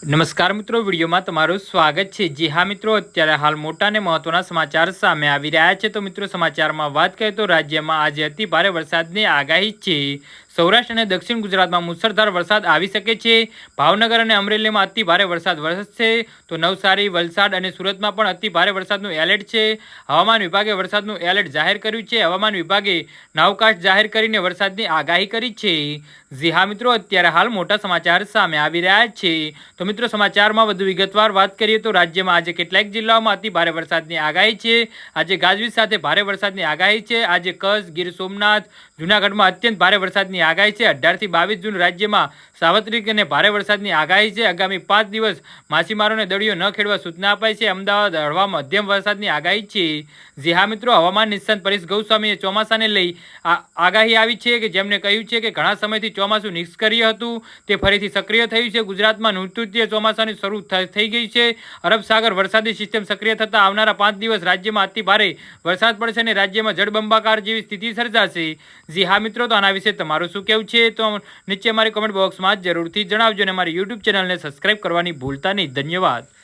નમસ્કાર મિત્રો, વિડીયોમાં તમારું સ્વાગત છે। જી હા મિત્રો, અત્યારે હાલ મોટા અને મહત્વના સમાચાર સામે આવી રહ્યા છે। તો મિત્રો, સમાચારમાં વાત કરીએ તો રાજ્યમાં આજે અતિ ભારે વરસાદની આગાહી છે। સૌરાષ્ટ્ર અને દક્ષિણ ગુજરાતમાં મુસળધાર વરસાદ આવી શકે છે। ભાવનગર અને અમરેલીમાં અતિ ભારે વરસાદ વરસશે, તો નવસારી, વલસાડ અને સુરતમાં પણ અતિ ભારે વરસાદનું એલર્ટ છે। હવામાન વિભાગે વરસાદનું એલર્ટ જાહેર કર્યું છે। હવામાન વિભાગે નાવકાસ્ટ જાહેર કરીને વરસાદની આગાહી કરી છે। જી હા મિત્રો, અત્યારે હાલ મોટા સમાચાર સામે આવી રહ્યા છે। તો મિત્રો, સમાચારમાં વધુ વિગતવાર વાત કરીએ તો રાજ્યમાં આજે કેટલાક જિલ્લાઓમાં અતિ ભારે વરસાદની આગાહી છે। આજે ગાજવીજ સાથે ભારે વરસાદની આગાહી છે। આજે કચ્છ, ગીર સોમનાથ, જૂનાગઢમાં અત્યંત ભારે વરસાદની આગાહી છે। 18 થી 22 જૂન રાજ્યમાં સાર્વત્રિક અને ભારે વરસાદની આગાહી છે। આગામી 5 દિવસ માછીમારોને દરિયો ન ખેડવા સૂચના અપાઈ છે। અમદાવાદ હળવા મધ્યમ વરસાદની આગાહી છે। જી હા મિત્રો, હવામાન નિષ્ણાત પરેશ ગૌસ્વામીએ ચોમાસાને લઈ આગાહી આવી છે કે જેમણે કહ્યું છે કે ઘણા સમયથી ચોમાસું નિષ્ક્રિય હતું, તે ફરીથી સક્રિય થયું છે। ગુજરાતમાં નૃત્ય ચોમાસાની શરૂ થઈ ગઈ છે। અરબ સાગર વરસાદી સિસ્ટમ સક્રિય થતા આવનારા 5 દિવસ રાજ્યમાં અતિ ભારે વરસાદ પડશે અને રાજ્યમાં જળબંબાકાર જેવી સ્થિતિ સર્જાશે। જી હા મિત્રો, તો આના વિશે તમારું શું કહેવું છે તો નીચે અમારી કોમેન્ટ બોક્સમાં જરૂરથી જણાવજો અને અમારી યુટ્યુબ ચેનલને સબસ્ક્રાઇબ કરવાની ભૂલતા નહીં। ધન્યવાદ।